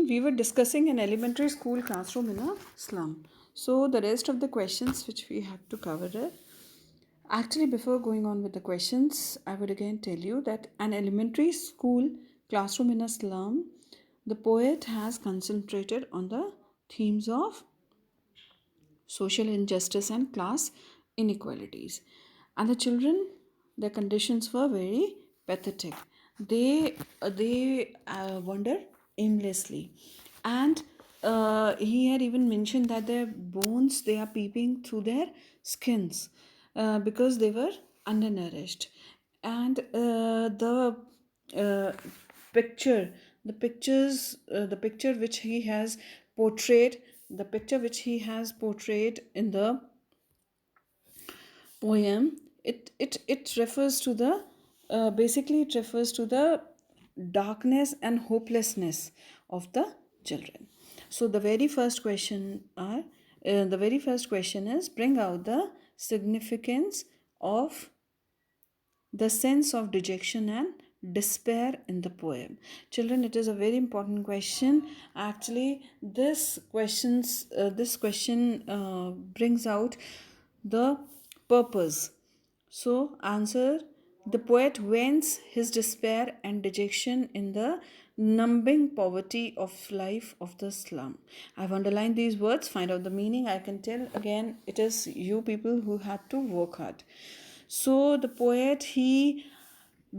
we were discussing an elementary school classroom in a slum. So the rest of the questions which we had to cover are actually, before going on with the questions, I would again tell you that an elementary school classroom in a slum, the poet has concentrated on the themes of social injustice and class inequalities. And the children, their conditions were very pathetic. They wander aimlessly, and he had even mentioned that their bones they are peeping through their skins because they were undernourished, and uh, picture the picture which he has portrayed the picture which he has portrayed in the poem, it refers to the basically it refers to the darkness and hopelessness of the children. So the very first question is, bring out the significance of the sense of dejection and despair in the poem. Children, it is a very important question. Actually, this question brings out the purpose. So answer: the poet vents his despair and dejection in the numbing poverty of life of the slum. I've underlined these words. Find out the meaning. I can tell again, it is you people who had to work hard. So the poet, he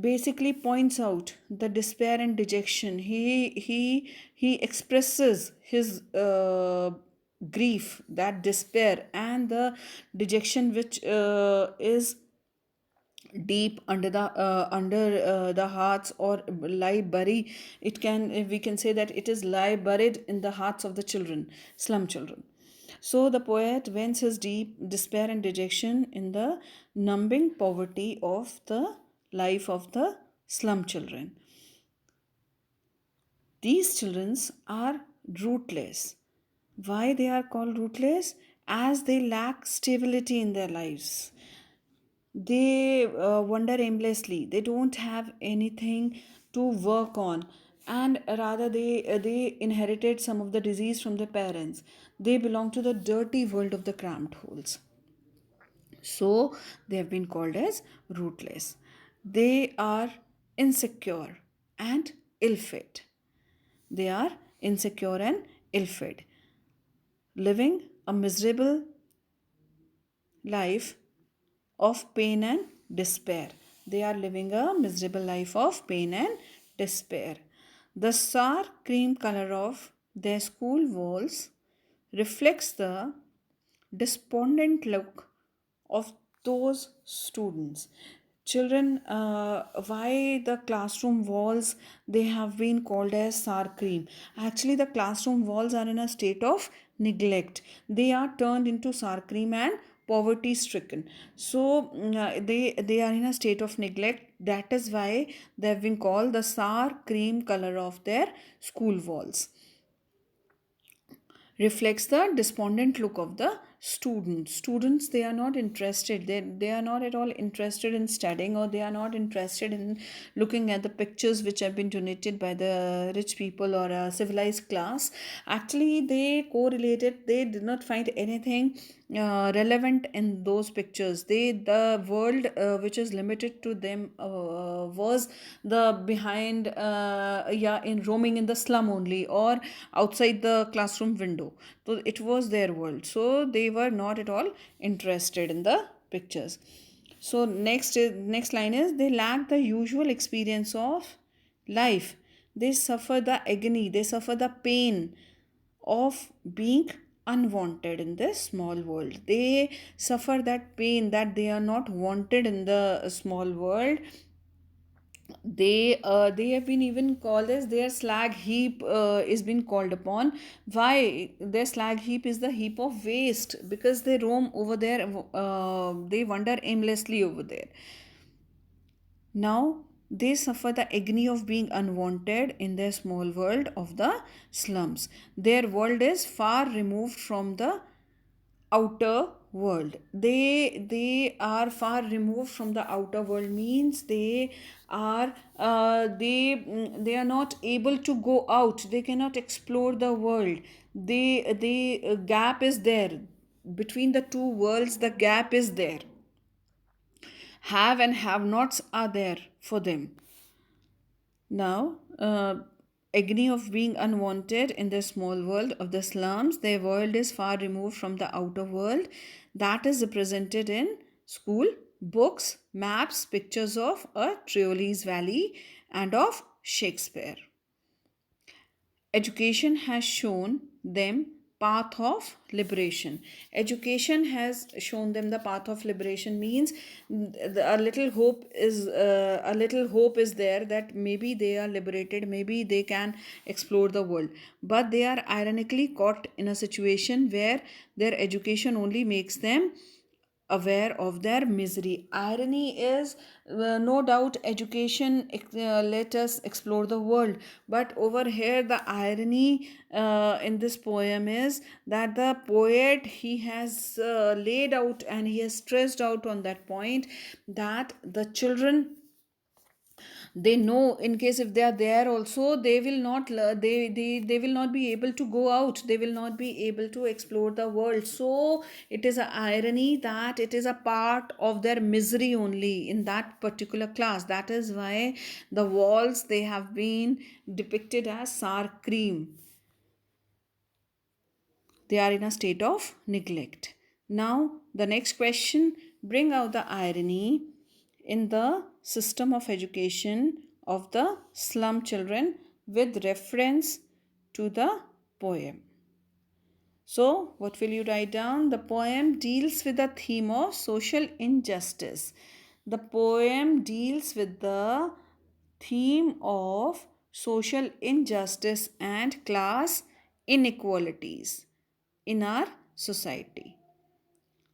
basically points out the despair and dejection. He expresses his grief, that despair and the dejection which is deep under the hearts, or lie buried. It can We can say that it is lie buried in the hearts of the children, slum children. So the poet vents his deep despair and dejection in the numbing poverty of the life of the slum children. These children are rootless. Why they are called rootless? As they lack stability in their lives. They wander aimlessly. They don't have anything to work on, and rather they inherited some of the disease from their parents. They belong to the dirty world of the cramped holes. So they have been called as rootless. They are insecure and ill-fed. They are insecure and ill-fed, living a miserable life of pain and despair. They are living a miserable life of pain and despair. The sour cream color of their school walls reflects the despondent look of those students. Children, why the classroom walls they have been called as sour cream? Actually, the classroom walls are in a state of neglect. They are turned into sour cream and poverty stricken. So they are in a state of neglect. That is why they have been called the sour cream color of their school walls. Reflects the despondent look of the students. They are not interested, they are not at all interested in studying, or they are not interested in looking at the pictures which have been donated by the rich people or a civilized class. Actually, they correlated, they did not find anything relevant in those pictures. The world which is limited to them was the behind yeah, in roaming in the slum only, or outside the classroom window. So it was their world, so they were not at all interested in the pictures. So next line is, they lack the usual experience of life. They suffer the agony, they suffer the pain of being unwanted in this small world. They suffer that pain that they are not wanted in the small world. They have been even called as, their slag heap is been called upon. Why their slag heap is the heap of waste? Because they roam over there, they wander aimlessly over there. Now they suffer the agony of being unwanted in their small world of the slums. Their world is far removed from the outer world. They are far removed from the outer world, means are they are not able to go out, they cannot explore the world. The gap is there between the two worlds, the gap is there. Have and have nots are there for them. Now, agony of being unwanted in the small world of the slums, their world is far removed from the outer world. That is represented in school, books, maps, pictures of a Triolis Valley and of Shakespeare. Education has shown them path of liberation. Education has shown them the path of liberation, means a little hope is there that maybe they are liberated, maybe they can explore the world. But they are ironically caught in a situation where their education only makes them aware of their misery. Irony is, no doubt, education let us explore the world, but over here the irony in this poem is that the poet, he has laid out and he has stressed out on that point that the children, they know in case if they are there also, they will not they will not be able to go out, they will not be able to explore the world. So it is a irony that it is a part of their misery only in that particular class. That is why the walls, they have been depicted as sour cream, they are in a state of neglect. Now, the next question, bring out the irony in the system of education of the slum children with reference to the poem. So, what will you write down? The poem deals with the theme of social injustice. The poem deals with the theme of social injustice and class inequalities in our society.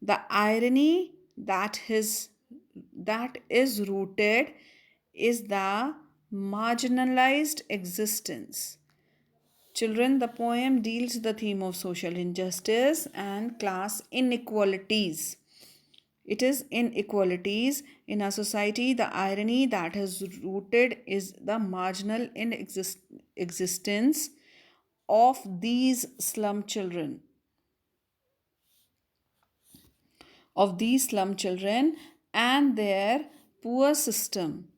The irony that is rooted is the marginalized existence. Children, the poem deals with the theme of social injustice and class inequalities. It is inequalities in our society. The irony that is rooted is the marginal existence of these slum children, and their poor system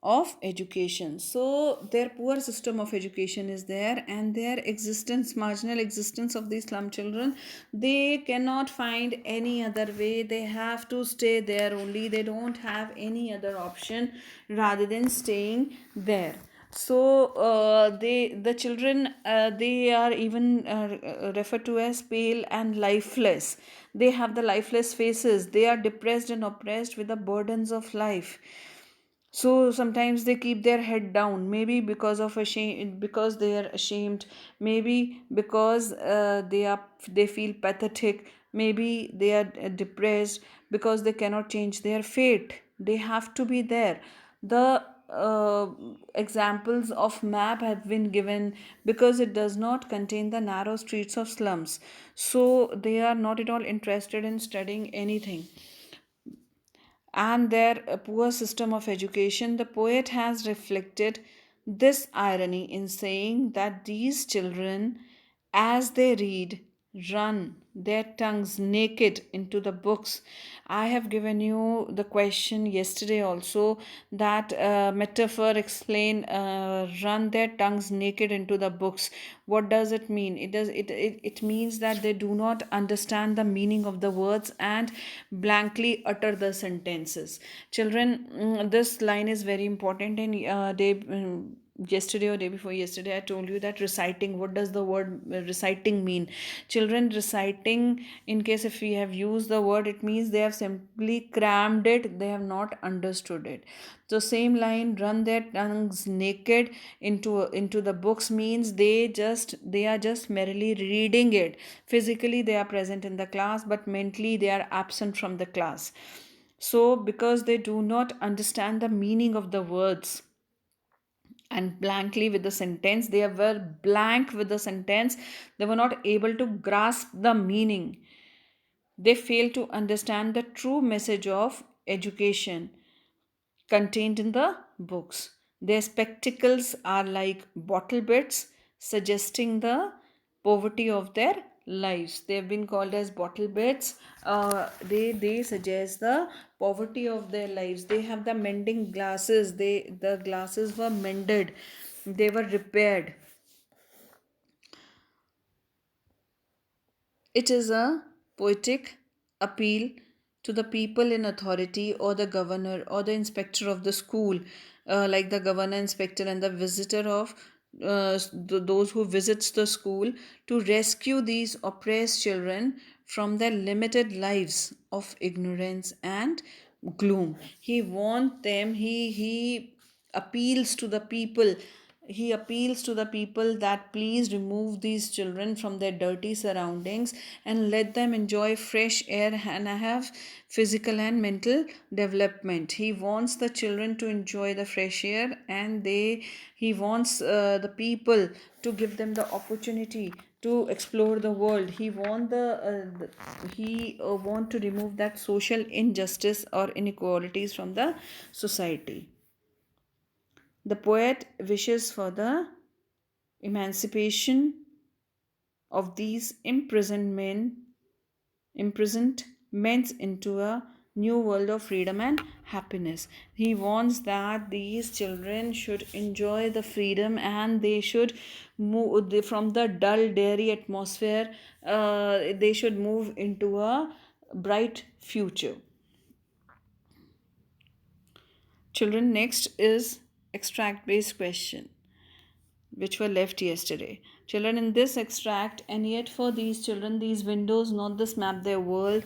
of education. So their poor system of education is there, and their existence, marginal existence of these slum children, they cannot find any other way, they have to stay there only, they don't have any other option rather than staying there. So the children, they are even referred to as pale and lifeless. They have the lifeless faces, they are depressed and oppressed with the burdens of life. So sometimes they keep their head down, maybe because of a shame, because they are ashamed, maybe because they feel pathetic, maybe they are depressed because they cannot change their fate, they have to be there. The examples of map have been given because it does not contain the narrow streets of slums, so they are not at all interested in studying anything, and their poor system of education. The poet has reflected this irony in saying that these children, as they read, run their tongues naked into the books. I have given you the question yesterday also, that metaphor explain run their tongues naked into the books. What does it mean? It means that they do not understand the meaning of the words and blankly utter the sentences. Children, this line is very important, and yesterday or day before yesterday I told you that reciting, what does the word reciting mean? Children, reciting, in case if we have used the word, it means they have simply crammed it, they have not understood it. So same line, run their tongues naked into the books, means they are just merely reading it. Physically they are present in the class, but mentally they are absent from the class. So because they do not understand the meaning of the words, and blankly with the sentence, they were blank with the sentence, they were not able to grasp the meaning. They fail to understand the true message of education contained in the books. Their spectacles are like bottle bits, suggesting the poverty of their lives. They have been called as bottle bits. They suggest the poverty of their lives. They have the mending glasses. The glasses were mended. They were repaired. It is a poetic appeal to the people in authority, or the governor or the inspector of the school, like the governor, inspector, and the visitor of those who visits the school, to rescue these oppressed children from their limited lives of ignorance and gloom. He wants them. He appeals to the people. He appeals to the people that please remove these children from their dirty surroundings and let them enjoy fresh air and have physical and mental development. He wants the children to enjoy the fresh air, and he wants the people to give them the opportunity to explore the world. He want to remove that social injustice or inequalities from the society. The poet wishes for the emancipation of these imprisoned men into a new world of freedom and happiness. He wants that these children should enjoy the freedom, and they should move from the dull dairy atmosphere. They should move into a bright future. Children, next is extract based question, which were left yesterday. Children, in this extract, and yet for these children, these windows, not this map, their world,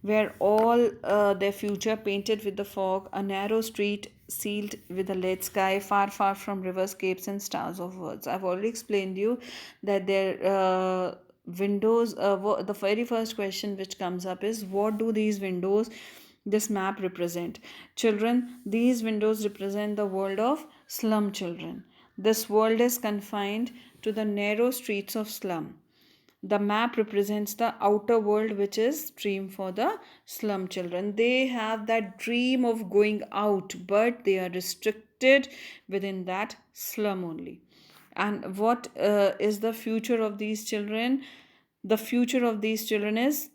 where all their future painted with the fog, a narrow street sealed with a lead sky, far, far from rivers, capes, and stars of words. I've already explained you that their windows, the very first question which comes up is, what do these windows, this map represent? Children, these windows represent the world of slum children. This world is confined to the narrow streets of slum. The map represents the outer world, which is dream for the slum children. They have that dream of going out, but they are restricted within that slum only. And what is the future of these children? The future of these children is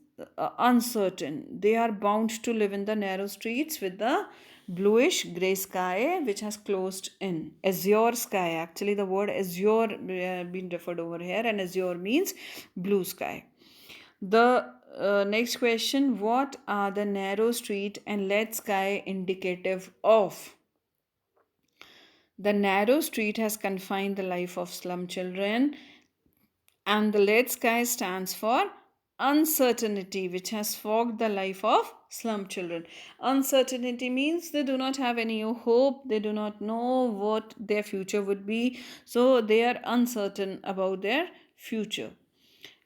uncertain. They are bound to live in the narrow streets with the bluish gray sky which has closed in. Azure sky, actually, the word azure been referred over here, and azure means blue sky. The next question, what are the narrow street and lead sky indicative of? The narrow street has confined the life of slum children, and the lead sky stands for uncertainty, which has fogged the life of slum children. Uncertainty means they do not have any hope, they do not know what their future would be, so they are uncertain about their future.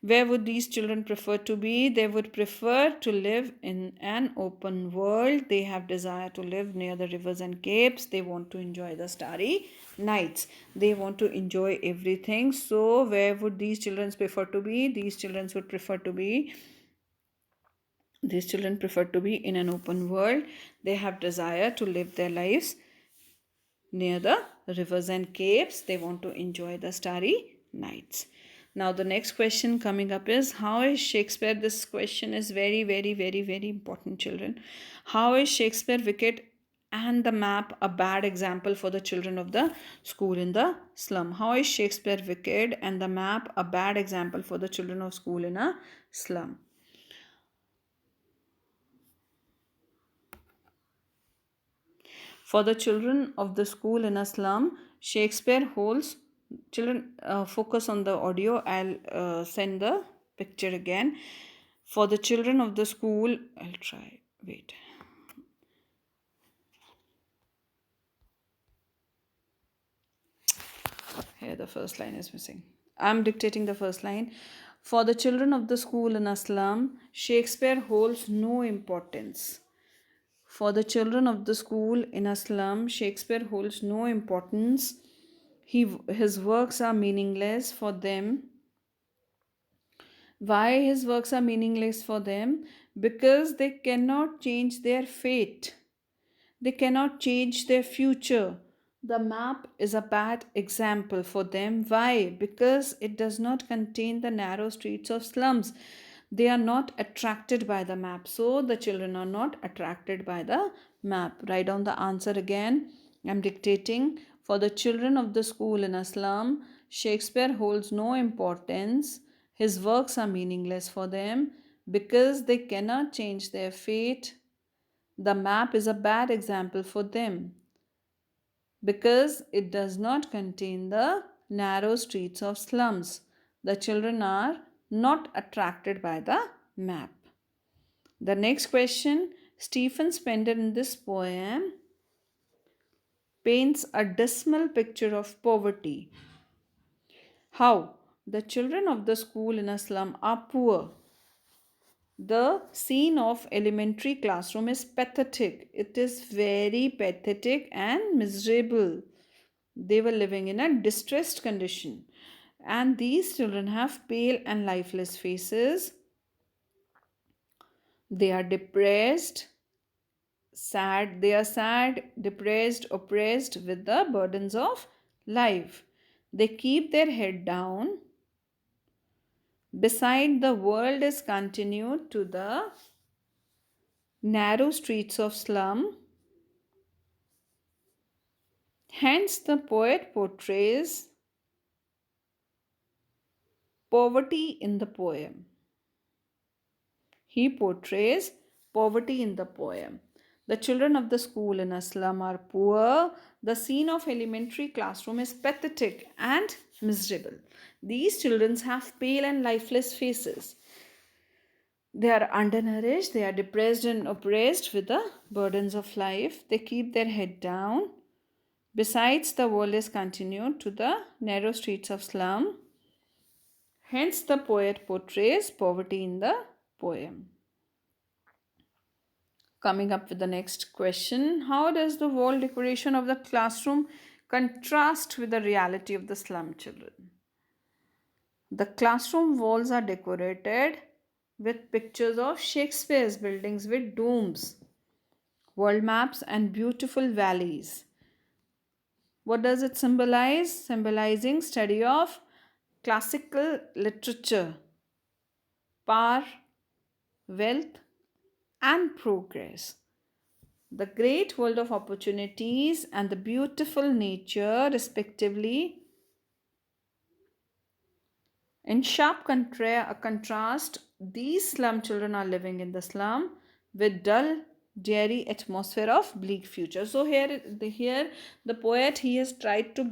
Where would these children prefer to be? They would prefer to live in an open world. They have desire to live near the rivers and capes. They want to enjoy the starry nights. They want to enjoy everything. So where would these children prefer to be? These children prefer to be in an open world. They have desire to live their lives near the rivers and capes. They want to enjoy the starry nights. Now the next question coming up is, how is Shakespeare, this question is very, very, very, very important, children. How is Shakespeare wicked and the map a bad example for the children of the school in the slum? How is Shakespeare wicked and the map a bad example for the children of school in a slum? For the children of the school in a slum, Shakespeare holds. Children, focus on the audio. I'll send the picture again. For the children of the school, I'll try. Wait. Here, the first line is missing. I'm dictating the first line. For the children of the school in a slum, Shakespeare holds no importance. For the children of the school in a slum, Shakespeare holds no importance. His works are meaningless for them. Why his works are meaningless for them? because they cannot change their fate. They cannot change their future. The map is a bad example for them. Why? Because it does not contain the narrow streets of slums. They are not attracted by the map. So the children are not attracted by the map. Write down the answer again. I'm dictating. For the children of the school in a slum, Shakespeare holds no importance. His works are meaningless for them because they cannot change their fate. The map is a bad example for them because it does not contain the narrow streets of slums. The children are not attracted by the map. The next question, Stephen Spender in this poem paints a dismal picture of poverty. How? The children of the school in a slum are poor. The scene of elementary classroom is pathetic. It is very pathetic and miserable. They were living in a distressed condition. And these children have pale and lifeless faces. They are depressed, sad. They are sad, depressed, oppressed with the burdens of life. They keep their head down. Beside the world is continued to the narrow streets of slum. Hence, the poet portrays poverty in the poem. He portrays poverty in the poem. The children of the school in a slum are poor. The scene of elementary classroom is pathetic and miserable. These children have pale and lifeless faces. They are undernourished, they are depressed and oppressed with the burdens of life. They keep their head down. Besides, the world is continued to the narrow streets of slum. Hence, the poet portrays poverty in the poem. Coming up with the next question, how does the wall decoration of the classroom contrast with the reality of the slum children? The classroom walls are decorated with pictures of Shakespeare's buildings with domes, world maps, and beautiful valleys. What does it symbolize? Symbolizing study of classical literature, power, wealth, and progress. The great world of opportunities and the beautiful nature, respectively. In sharp contrast, these slum children are living in the slum with dull, dreary atmosphere of bleak future. So here the poet, he has tried to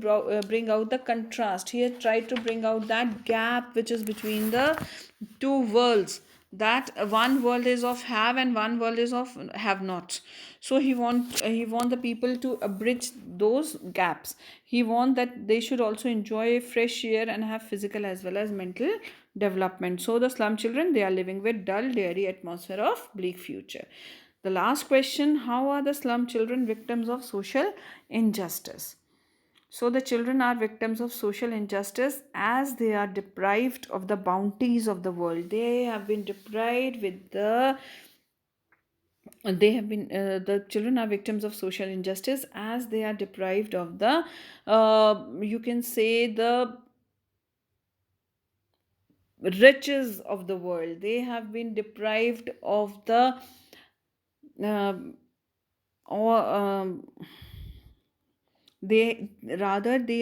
bring out the contrast. He has tried to bring out that gap which is between the two worlds, that one world is of have and one world is of have not. So he want the people to bridge those gaps. He want that they should also enjoy fresh air and have physical as well as mental development. So the slum children, they are living with dull, dreary atmosphere of bleak future. The last question, how are the slum children victims of social injustice? So the children are victims of social injustice as they are deprived of the bounties of the world. They have been deprived with the children are victims of social injustice as they are deprived of the you can say the riches of the world. They have been deprived of the uh, or they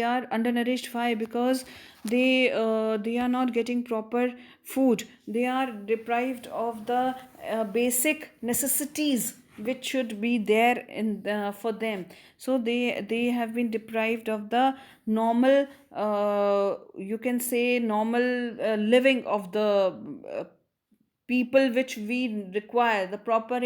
are undernourished. Why? Because they are not getting proper food. They are deprived of the basic necessities which should be there for them. So they have been deprived of the normal you can say normal living of the people which we require, the proper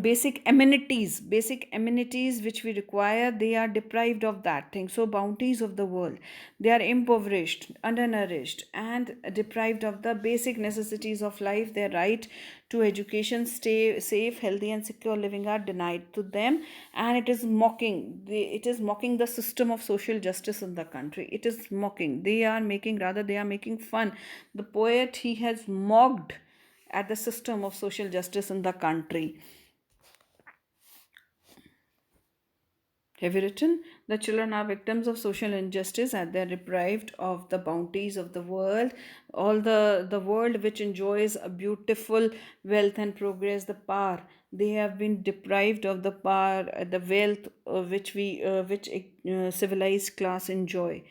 basic amenities which we require. They are deprived of that thing. So bounties of the world, they are impoverished, undernourished, and deprived of the basic necessities of life. Their right to education, stay safe, healthy, and secure living are denied to them. And it is mocking the system of social justice in the country. It is mocking. They are making fun. The poet, he has mocked at the system of social justice in the country. Have you written? The children are victims of social injustice and they are deprived of the bounties of the world. All the world which enjoys a beautiful wealth and progress, the power. They have been deprived of the power, the wealth which civilized class enjoy.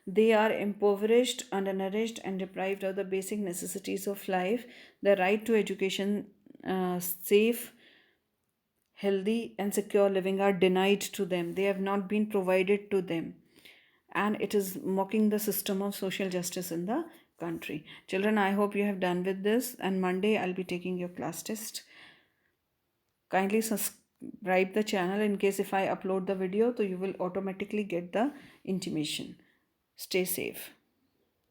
They are impoverished, undernourished, and deprived of the basic necessities of life. The right to education, safe, healthy and secure living are denied to them. They have not been provided to them. And it is mocking the system of social justice in the country. Children, I hope you have done with this. And Monday, I'll be taking your class test. Kindly subscribe the channel in case if I upload the video, so you will automatically get the intimation. Stay safe.